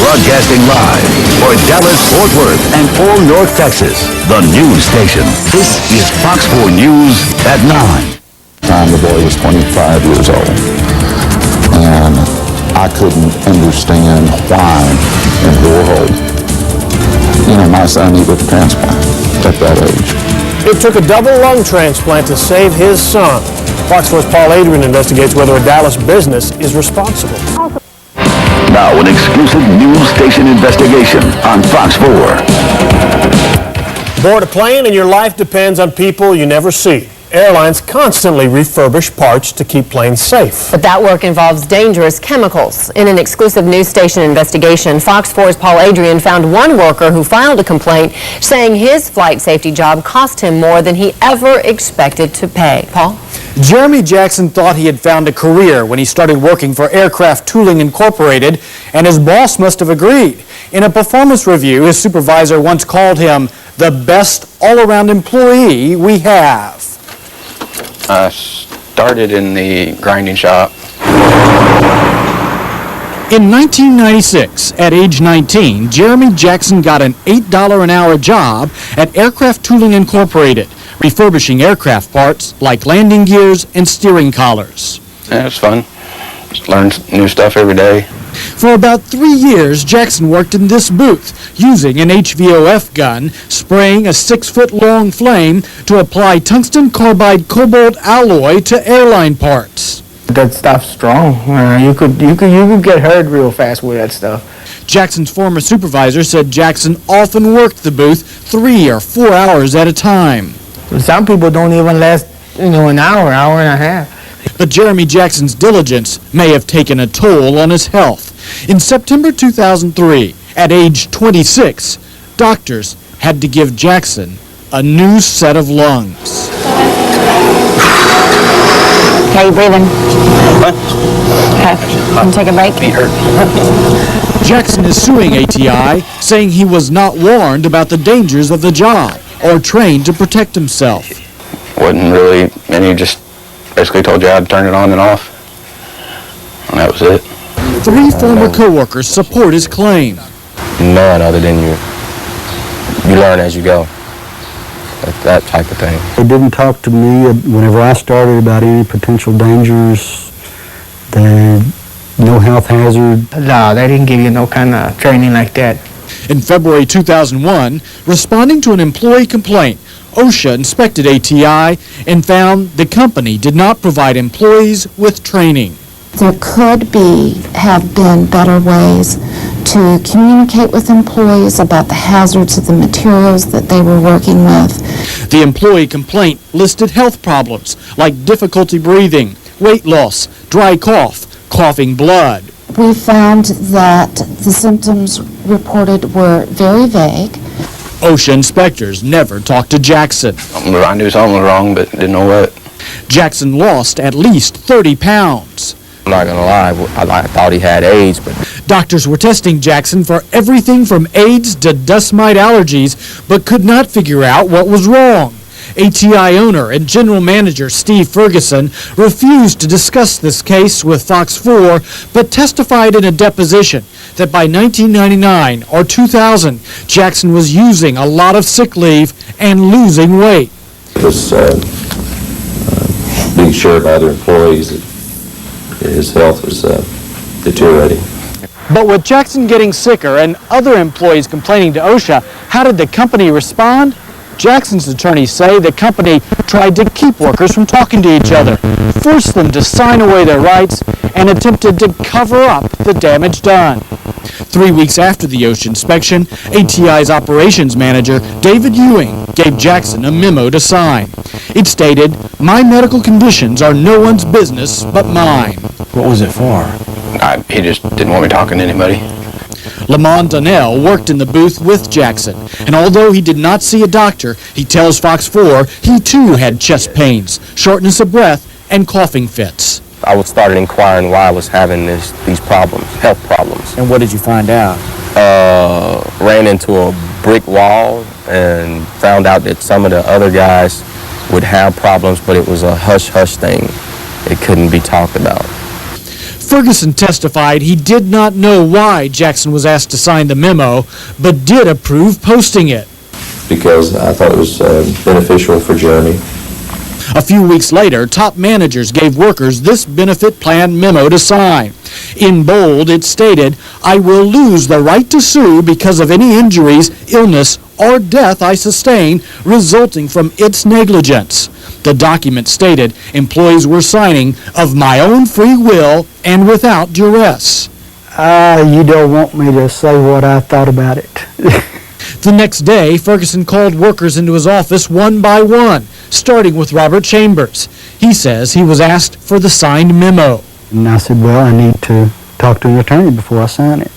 Broadcasting live for Dallas, Fort Worth, and all North Texas. The news station. This is Fox 4 News at 9. The boy was 25 years old, and I couldn't understand why in the world, my son needed a transplant at that age. It took a double lung transplant to save his son. Fox 4's Paul Adrian investigates whether a Dallas business is responsible. Now an exclusive news station investigation on Fox 4. Board a plane and your life depends on people you never see. Airlines constantly refurbish parts to keep planes safe. But that work involves dangerous chemicals. In an exclusive news station investigation, Fox 4's Paul Adrian found one worker who filed a complaint saying his flight safety job cost him more than he ever expected to pay. Paul? Jeremy Jackson thought he had found a career when he started working for Aircraft Tooling Incorporated, and his boss must have agreed. In a performance review, his supervisor once called him the best all-around employee we have. I started in the grinding shop. In 1996, at age 19, Jeremy Jackson got an $8 an hour job at Aircraft Tooling Incorporated, refurbishing aircraft parts like landing gears and steering collars. Yeah, it was fun. Just learned new stuff every day. For about 3 years, Jackson worked in this booth, using an HVOF gun, spraying a 6-foot-long flame to apply tungsten carbide cobalt alloy to airline parts. That stuff's strong. You could get hurt real fast with that stuff. Jackson's former supervisor said Jackson often worked the booth 3 or 4 hours at a time. Some people don't even last, an hour and a half. But Jeremy Jackson's diligence may have taken a toll on his health. In September 2003, at age 26, doctors had to give Jackson a new set of lungs. Okay, you breathing? Okay, can you take a break? Jackson is suing ATI, saying he was not warned about the dangers of the job or trained to protect himself. Wasn't really any, just basically told you how to turn it on and off. And that was it. 3 former co-workers support his claim. None other than you learn as you go. That type of thing. They didn't talk to me whenever I started about any potential dangers. No health hazard. No, they didn't give you no kind of training like that. In February 2001, responding to an employee complaint, OSHA inspected ATI and found the company did not provide employees with training. There could have been better ways to communicate with employees about the hazards of the materials that they were working with. The employee complaint listed health problems like difficulty breathing, weight loss, dry cough, coughing blood. We found that the symptoms reported were very vague. OSHA inspectors never talked to Jackson. I knew something was wrong, but didn't know what. Jackson lost at least 30 pounds. I'm not going to lie, I thought he had AIDS, but Doctors were testing Jackson for everything from AIDS to dust mite allergies, but could not figure out what was wrong. ATI owner and general manager Steve Ferguson refused to discuss this case with Fox 4, but testified in a deposition that by 1999 or 2000, Jackson was using a lot of sick leave and losing weight. It was being shared by other employees that his health was deteriorating. But with Jackson getting sicker and other employees complaining to OSHA, how did the company respond? Jackson's attorneys say the company tried to keep workers from talking to each other, forced them to sign away their rights, and attempted to cover up the damage done. 3 weeks after the OSHA inspection, ATI's operations manager, David Ewing, gave Jackson a memo to sign. It stated, "My medical conditions are no one's business but mine." what was it for? He just didn't want me talking to anybody. Lamont Donnell worked in the booth with Jackson, and although he did not see a doctor, he tells Fox 4 he too had chest pains, shortness of breath, and coughing fits. I started inquiring why I was having these problems, health problems. And what did you find out? Ran into a brick wall and found out that some of the other guys would have problems, but it was a hush-hush thing. It couldn't be talked about. Ferguson testified he did not know why Jackson was asked to sign the memo, but did approve posting it. Because I thought it was beneficial for Jeremy. A few weeks later, top managers gave workers this benefit plan memo to sign. In bold, it stated, "I will lose the right to sue because of any injuries, illness, or death I sustain resulting from its negligence." The document stated employees were signing of my own free will and without duress. You don't want me to say what I thought about it. The next day, Ferguson called workers into his office one by one, starting with Robert Chambers. He says he was asked for the signed memo. And I said, well, I need to talk to an attorney before I sign it.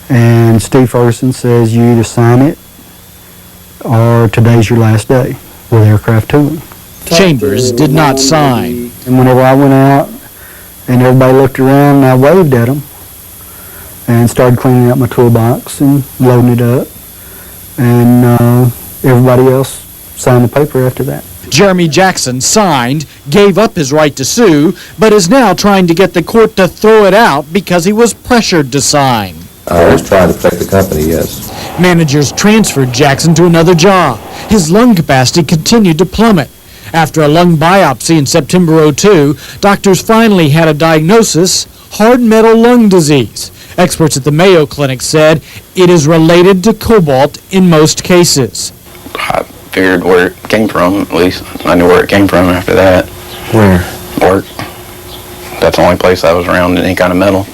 And Steve Ferguson says you either sign it or today's your last day with aircraft tooling. Chambers did not sign. And whenever I went out and everybody looked around, I waved at them and started cleaning out my toolbox and loading it up. And everybody else signed the paper after that. Jeremy Jackson signed, gave up his right to sue, but is now trying to get the court to throw it out because he was pressured to sign. I was trying to protect the company, yes. Managers transferred Jackson to another job. His lung capacity continued to plummet. After a lung biopsy in September '02, doctors finally had a diagnosis, hard metal lung disease. Experts at the Mayo Clinic said it is related to cobalt in most cases. I figured where it came from, at least. I knew where it came from after that. Where? Work. That's the only place I was around any kind of metal.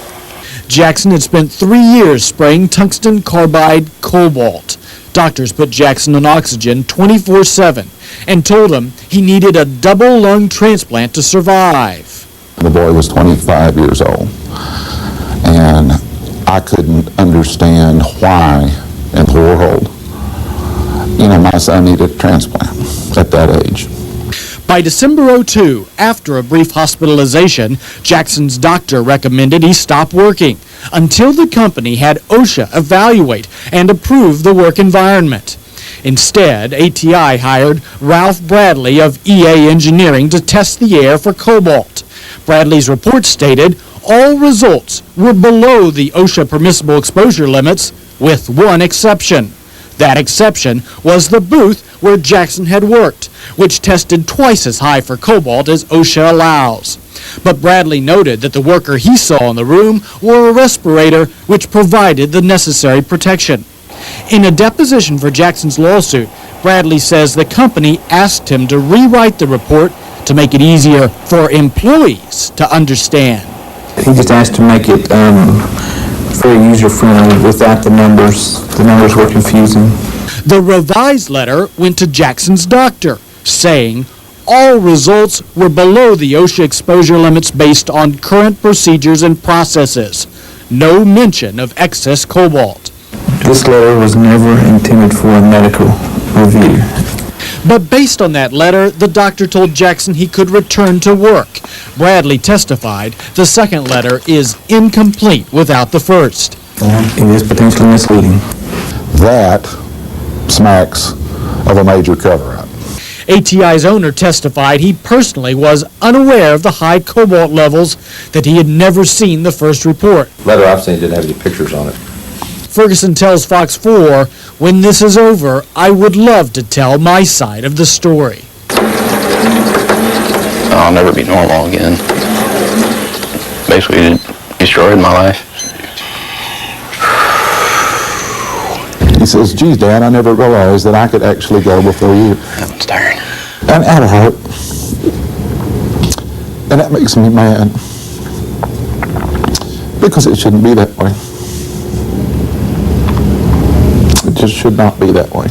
Jackson had spent 3 years spraying tungsten carbide cobalt. Doctors put Jackson on oxygen 24/7 and told him he needed a double lung transplant to survive. The boy was 25 years old, and I couldn't understand why in the world, my son needed a transplant at that age. By December '02, after a brief hospitalization, Jackson's doctor recommended he stop working until the company had OSHA evaluate and approve the work environment. Instead, ATI hired Ralph Bradley of EA Engineering to test the air for cobalt. Bradley's report stated all results were below the OSHA permissible exposure limits, with one exception. That exception was the booth where Jackson had worked, which tested twice as high for cobalt as OSHA allows. But Bradley noted that the worker he saw in the room wore a respirator which provided the necessary protection. In a deposition for Jackson's lawsuit, Bradley says the company asked him to rewrite the report to make it easier for employees to understand. He just asked to make it very user-friendly without the numbers. The numbers were confusing. The revised letter went to Jackson's doctor, saying all results were below the OSHA exposure limits based on current procedures and processes. No mention of excess cobalt. This letter was never intended for a medical review. But based on that letter, the doctor told Jackson he could return to work. Bradley testified the second letter is incomplete without the first. It is potentially misleading. That smacks of a major cover-up. ATI's owner testified he personally was unaware of the high cobalt levels, that he had never seen the first report. The letter I've seen didn't have any pictures on it. Ferguson tells Fox 4, when this is over, I would love to tell my side of the story. I'll never be normal again. Basically, it destroyed my life. He says, geez, Dad, I never realized that I could actually go before you. I'm tired. And out of heart. And that makes me mad. Because it shouldn't be that way. It just should not be that way.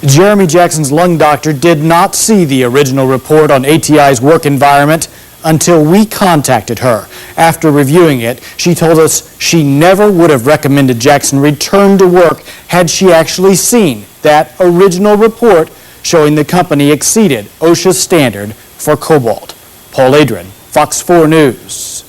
Jeremy Jackson's lung doctor did not see the original report on ATI's work environment until we contacted her. After reviewing it, she told us she never would have recommended Jackson return to work had she actually seen that original report showing the company exceeded OSHA's standard for cobalt. Paul Adrian, Fox 4 News.